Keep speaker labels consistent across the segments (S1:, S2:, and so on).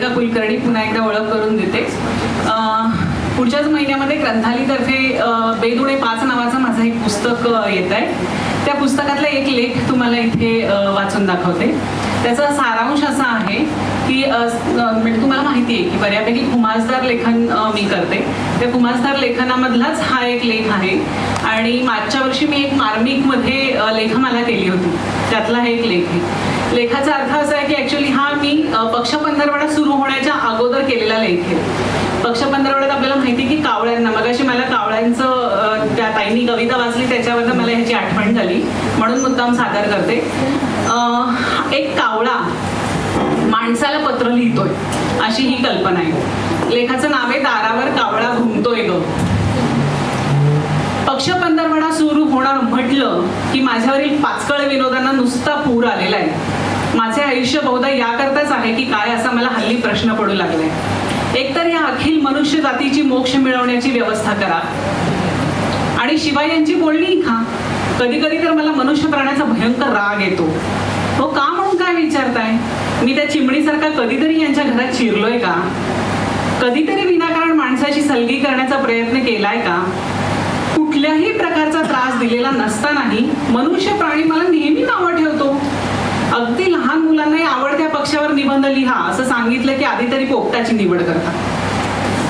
S1: गोपिका कुलकर्णी पुन्हा एकदा ओळख करून देते. पुढच्याच महिन्यामध्ये ग्रंथालीतर्फे बेदुणे 5 नावाचं माझं एक पुस्तक येत आहे. त्या पुस्तकातला एक लेख तुम्हाला इथे वाचून दाखवते. त्याचा सारांश असा आहे की म्हणजे तुम्हाला माहिती आहे की बऱ्यापैकी खुमासदार लेखन मी करते. त्या खुमासदार लेखनामधलाच हा एक लेख आहे आणि मागच्या वर्षी मी एक मार्मिकमध्ये लेखमाला केली होती, त्यातला हा एक लेख आहे. लेखाचा अर्थ असा आहे की ॲक्च्युली हा मी पक्ष पंधरवडा सुरू होण्याच्या अगोदर केलेला लेख आहे. पक्ष पंधरवड्यात आपल्याला माहिती की कावळ्यांना, मगाशी मला कावळ्यांचं त्या ताईंनी कविता वाचली त्याच्यावरनं मला ह्याची आठवण झाली म्हणून मुद्दाम सादर करते. एक कावळा माणसाला पत्र लिहितोय अशी ही कल्पना आहे. लेखाचं नाव आहे दारावर कावळा घुमतोय ग. पक्ष पंधरवडा सुरू होणार म्हटलं की माझ्यावरील पाचकळ विनोदांना नुसता पूर आलेला आहे. माझे आयुष्य बहुधा याकरताच आहे की काय असा मला हल्ली प्रश्न पडू लागलाय. एकतर या अखिल मनुष्य जातीची मोक्ष मिळवण्याची व्यवस्था करा आणि शिवाय यांची बोलणी खा. कधी कधी तर मला मनुष्य प्राण्याचा भयंकर राग येतो. हो का म्हणून काय विचारताय? मी त्या चिमणीसारखा कधीतरी यांच्या घरात शिरलोय का? कधीतरी विनाकारण माणसाची सलगी करण्याचा प्रयत्न केलाय का? कुठल्याही प्रकारचा त्रास दिलेला नसतानाही मनुष्य प्राणी मला नेहमी नावं ठेवतो. अगदी लहान मुलांनाही आवडत्या पक्षावर निबंध लिहा असं सांगितलं की आधी तरी पोपटाची निवड करतात.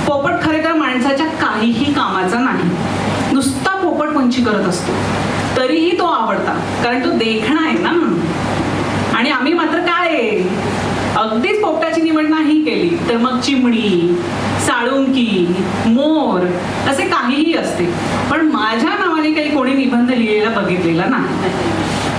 S1: पोपट खरे तर माणसाच्या काहीही कामाचा नाही, नुसता पोपटपंची करत असतो. तरीही तो आवडता, कारण तो देखणा आहे ना. आणि आम्ही मात्र काय अगदीच पोपटाची निवड नाही केली तर मग चिमणी, साळुंकी, मोर असे काहीही असते. पण माझ्या नावाने काही कोणी निबंध लिहिलेला बघितलेला नाही.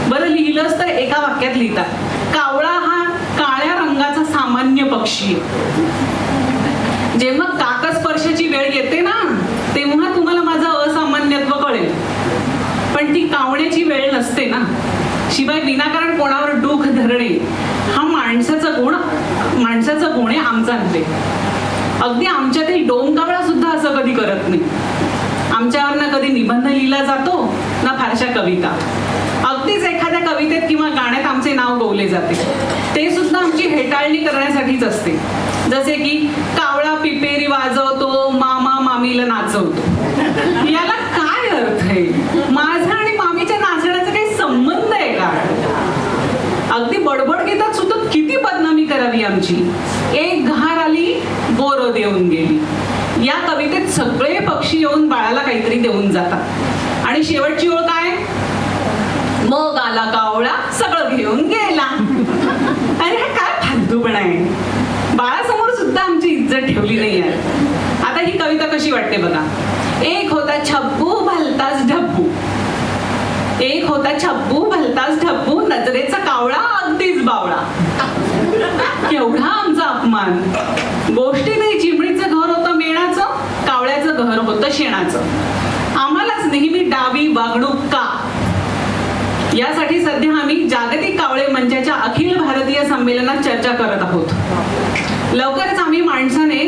S1: बरं लिहिलंच तर एका वाक्यात लिहितात, कावळा हा काळ्या रंगाचा सामान्य पक्षी आहे. जेव्हा काकस्पर्शाची वेळ येते ना तेव्हा तुम्हाला माझं असामान्यत्व कळेल, पण ती कावण्याची वेळ नसते ना. शिवाय विनाकारण कोणावर डूख धरणे हा माणसाचा गुण आहे, आमचा नव्हे. अगदी आमच्यातील डोंकावळा सुद्धा असं कधी करत नाही. आमच्यावर ना कधी निबंध लिहिला जातो ना फारशा कविता. अगदीच एखाद्या कवितेत किंवा गाण्यात आमचे नाव गौले जाते, ते सुद्धा आमची हेटाळणी करण्यासाठीच असते. जसे की कावळा पिपेरी वाजवतो, मामा मामीला नाचवतो. याला काय अर्थ आहे? माझा आणि मामीच्या नाचण्याचा काही संबंध आहे का? अगदी बडबड गीतात सुद्धा किती बदनामी करावी आमची. एक घार आली बोरं देऊन गेली. या कवितेत सगळे पक्षी येऊन बाळाला काहीतरी देऊन जातात आणि शेवटची ओळ काय? मग आला कावळा सगळं घेऊन गेला. अरे हा काय फालतूपणा आहे. बाळासमोर सुद्धा आमची इज्जत ठेवली नाही आहे. आता ही कविता कशी वाटते बघा. एक होता छब्बू भलताच ढब्बू, एक होता छब्बू भलताच ढब्बू, नजरेचा कावळा अगदीच बावळा. केवढा आमचा अपमान. गोष्टी नाही, चिमणीचं घर होतं मेणाचं, कावळ्याचं घर होतं शेणाचं. आम्हालाच नेहमी डावी वागणूक का? यासाठी सध्या आम्ही जागतिक कावळे मंचाच्या अखिल भारतीय संमेलनात चर्चा करत आहोत. लवकरच आम्ही माणसाने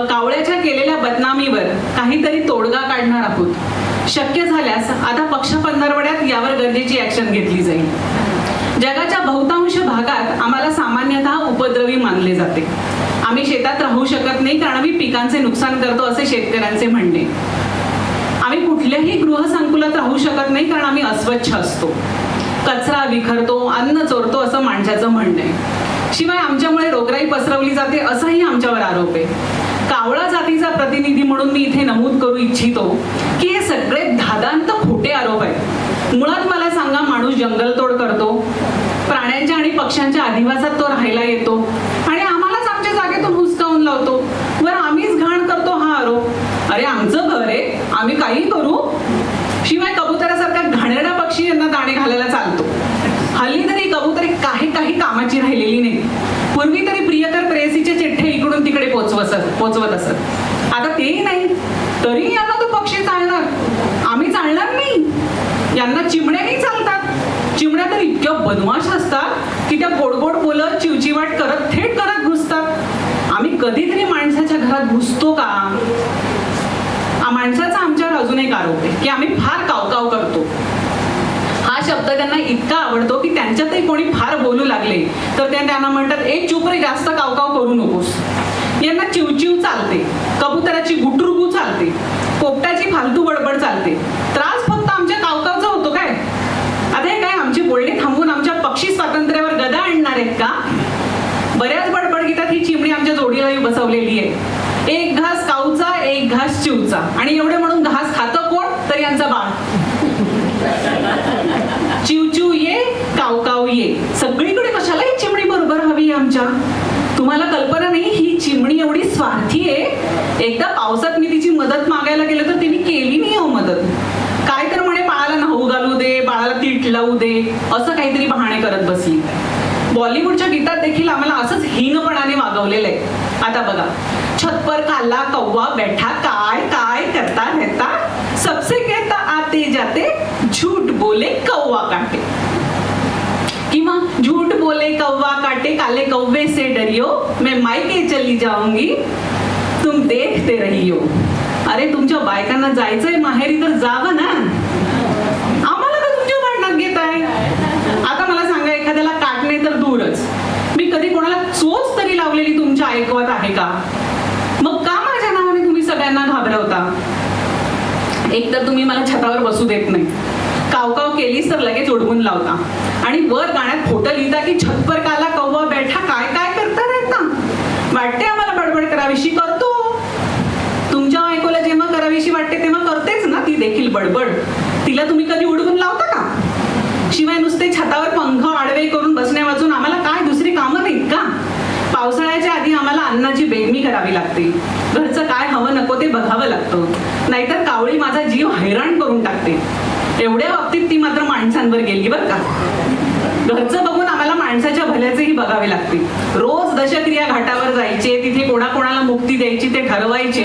S1: कावळ्याच्या केलेल्या बदनामीवर काहीतरी तोडगा काढणार आहोत. शक्य झाल्यास आता पक्ष पंधरवड्यात यावर गरजेची ऍक्शन घेतली जाईल. जगाच्या बहुतांश भागात आम्हाला सामान्यतः उपद्रवी मानले जाते. आम्ही शेतात राहू शकत नाही कारण आम्ही पिकांचे नुकसान करतो असे शेतकऱ्यांचे म्हणणे. आम्ही कुठल्याही गृहसंकुलात राहू शकत नाही कारण आम्ही अस्वच्छ असतो, कचरा विखरतो, अन्न चोरतो असं माणसाचं म्हणणं आहे. शिवाय आमच्यामुळे रोगराई पसरवली जाते असाही आमच्यावर आरोप आहे. कावळा जातीचा प्रतिनिधी म्हणून मी इथे नमूद करू इच्छितो की हे सगळे धादांत खोटे आरोप आहेत. मुळात मला सांगा, माणूस जंगलतोड करतो, प्राण्यांच्या आणि पक्ष्यांच्या अधिवासात तो राहायला येतो आणि आम्हालाच आमच्या जागेतून हुसकावून लावतो. बरं आम्हीच घाण करतो हा आरोप. अरे आमचं घर आहे, आम्ही काही करू. शिवाय कबुतरासारखा घाणेरडा पक्षी यांना दाणे घालायला चालतो. हल्ली तरी कबुतरे काही कामाची राहिलेली नाही. पूर्वी तरी प्रियकर प्रेयसीचे चिठ्ठे इकडून तिकडे पोचवत असत. आता तेही नाही. तरी यांना तो पक्षी चालणार, आम्ही चालणार नाही. यांना चिमण्याही चालतात. चिमण्या तर इतक्या बदमाश असतात की त्या गोड बोलत चिवचिवाट करत थेट घरात घुसतात. आम्ही कधीतरी माणसाच्या घरात घुसतो का? माणसाचा आमच्यावर अजून एक आरोप आहे की आम्ही फार कावकाव करतो. हा शब्द त्यांना इतका आवडतो की त्यांच्यातही कोणी फार बोलू लागले तर ते त्यांना म्हणतात, ए चुप रे, जास्त कावकाव करू नकोस. यांना चिवचिव चालते, कबुतराची गुटरुगू चालते, पोपटाची फालतू बडबड चालते. त्रास फक्त आमच्या कावकावचा होतो काय? आता हे काय आमची बोलणी थांबवून आमच्या पक्षी स्वातंत्र्यावर गदा आणणार आहेत का? बऱ्याच बडबड गीतात ही चिमणी आमच्या जोडीला बसवलेली आहे. एक घास काऊचा, एक घास चिवचा, आणि एवढे म्हणून घास खातं कोण? तर यांचा बाळ. चिवचिव ये, कावकाव ये, सगळीकडे कशाला ही चिमणी बरोबर हवी आमच्या? तुम्हाला कल्पना नाही, ही चिमणी एवढी स्वार्थी आहे. एकदा पावसात मी तिची मदत मागायला गेलं तर तिने केली नाही हो मदत. काय तर म्हणे बाळाला न्हाऊ घालू दे, बाळाला तीट लावू दे, असं काहीतरी बहाणे करत बसली. बॉलिवूडच्या गीतात देखील आम्हाला असंच हीनपणाने वागवलेलं आहे. आता बघा, छत पर काला कौवा बैठा, काय काय करता रहता, सबसे कहता आते जाते, झूठ बोले कौवा काटे. किंवा झूठ बोले कौवा काटे, काले कौवे से डरियो, मैं मायके चली जाऊंगी, तुम देखते रहियो. अरे तुमच्या बायकांना जायचंय माहेरी तर जावं ना, आम्हाला का तुमच्या भांडणात घेताय? आता मला सांगा, एखाद्याला काटणे तर दूरच, मी कधी कोणाला चोच तरी लावलेली तुमच्या ऐकवत आहे का? मग का माझ्या नावाने तुम्ही सगळ्यांना घाबरवता? एक तर तुम्ही मला छतावर बसू देत नाही, कावकाव केलीस तर लगेच उडवून लावता, आणि वर गाण्यात खोटं लिहिता की छत पर काला कौवा बैठा, काय काय करता रहता. वाटते आम्हाला बडबड करावीशी, करतो. तुमच्या बायकोला जेव्हा करावीशी वाटते तेव्हा करतेच ना ती देखील बडबड. तिला तुम्ही कधी उडवून लावता का? शिवाय नुसते छतावर पंख आडवे करून बसण्या वाचून आम्हाला काय दुसरी कामं नाहीत का? पावसाळ्याच्या आधी आम्हाला अन्नाची बेगमी करावी लागते, घरचं काय हवं नको ते बघावं लागतं, नाहीतर कावळी माझा जीव हैराण करून टाकते. एवढ्या बाबतीत ती मात्र माणसांवर गेली बरं का. घरचं बघून आम्हाला माणसाच्या भल्याचेही बघावे लागते. रोज दशक्रिया घाटावर जायचे, तिथे कोणाकोणाला मुक्ती द्यायची ते ठरवायचे.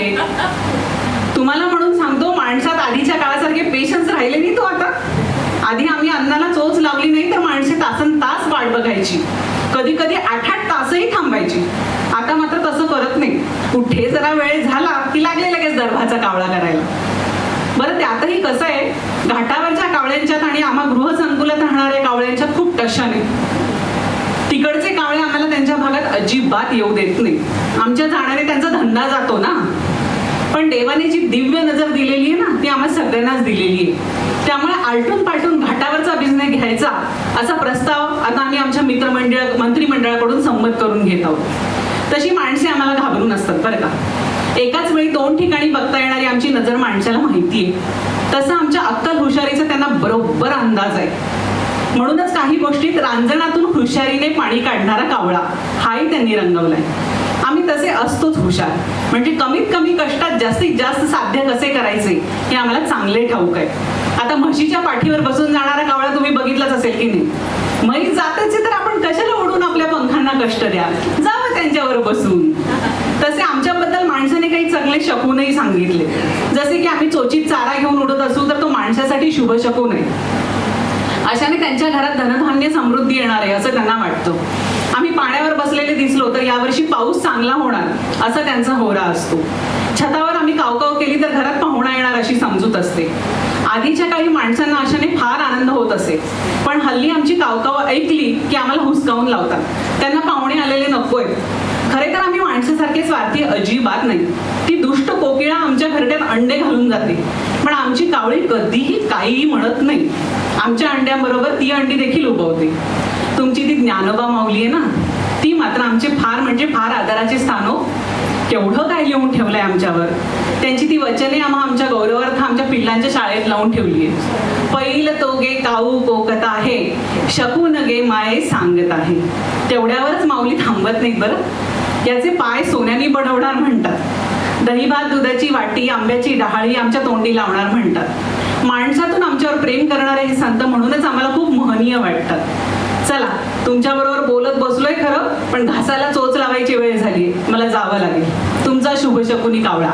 S1: तुम्हाला म्हणून सांगतो, माणसात आधीच्या काळासारखे पेशन्स राहिले नाही तो आता. आधी आम्ही अन्नाला चोच लावली नाही तर माणसे तासन तास वाट बघायची, कधी कधी 8-8 तासही थांबायची. आता मात्र तसं करत नाही, कुठे जरा वेळ झाला की लागले लगेच दरभाचा कावळा करायला. बरं, त्यातही कसं आहे, घाटावरच्या कावळ्यांच्यात आणि आम्हा गृहसंकुलात राहणाऱ्या कावळ्यांच्यात खूप टशन आहे. तिकडचे कावळे आम्हाला त्यांच्या भागात अजिबात येऊ देत नाही, आमच्या जाण्याने त्यांचा धंदा जातो ना. पण देवाने जी दिव्य नजर दिलेली आहे ना, ती आम्हाला सगळ्यांनाच दिलेली आहे. त्यामुळे आलटून पालटून घाटावरचा बिझनेस घ्यायचा असा प्रस्ताव आता आम्ही आमच्या मंत्रिमंडळाकडून संमत करून घेत आहोत. तशी माणसे आम्हाला घाबरून असतात बरं का. एकाच वेळी 2 ठिकाणी बघता येणारी आमची नजर माणसाला माहिती आहे, तसं आमच्या अक्कल हुशारीचा त्यांना बरोबर अंदाज आहे. म्हणूनच काही गोष्टीत रांजणातून हुशारीने पाणी काढणारा कावळा हाही त्यांनी रंगवलाय. आम्ही तसे असतोच हुशार, म्हणजे कमीत कमी कष्टात जास्तीत जास्त साध्य कसे करायचे हे आम्हाला चांगले ठाऊक आहे. आता म्हशीच्या पाठीवर बसून जाणारा कावळा तुम्ही बघितलाच असेल की नाही. म्हैस जातच तर आपण कशाला ओढून आपल्या पंखांना कष्ट द्या, जावं त्यांच्यावर बसून. तसे आमच्याबद्दल माणसाने काही चांगले शकूनही सांगितले, जसे की आम्ही चोचीत चारा घेऊन उडत असू तर तो माणसासाठी शुभ शकून आहे. अशाने त्यांच्या घरात धनधान्य समृद्धी येणार आहे असं त्यांना वाटतं. आम्ही पाण्यावर बसलेले दिसलो तर यावर्षी पाऊस चांगला होणार असा त्यांचा होरा असतो. छतावर आम्ही कावकाव केली तर घरात पाहुणा येणार अशी समजूत असते. आधीच्या काळी माणसांना अशाने फार आनंद होत असे, पण हल्ली आमची कावकाव ऐकली की आम्हाला हुसकावून लावतात, त्यांना पाहुणे आलेले नकोय. खरे तर आम्ही माणसासारखे स्वार्थी अजिबात नाही. ती दुष्ट कोकिळा आमच्या घरट्यात अंडे घालून जाते, पण आमची कावळी कधीही काहीही म्हणत नाही. आमच्या अंड्यांबरोबर ती अंडी देखील उगवते. तुमची ती ज्ञानोबा माऊली आहे ना, ती मात्र आमचे फार म्हणजे फार आदराचे स्थान हो. केवढं काय लिहून ठेवलंय आमच्यावर. त्यांची ती वचने आमच्या गौरवार्थ आमच्या पिल्लांच्या शाळेत लावून ठेवली आहे. पैल तो गे काऊ कोकत आहे, शकून गे माये सांगत आहे. तेवढ्यावरच माऊली थांबत नाहीत बरं. याचे पाय सोन्याने बडवणार म्हणतात, दही भात दुधाची वाटी आंब्याची डहाळी आमच्या तोंडी लावणार म्हणतात. माणसातून आमच्यावर प्रेम करणारे हे संत म्हणूनच आम्हाला खूप महनीय वाटतात. चला, तुमच्याबरोबर बोलत बसलोय खरं, पण घासाला चोच लावायची वेळ झाली, मला जावं लागेल. तुमचा शुभशकुनी कावळा.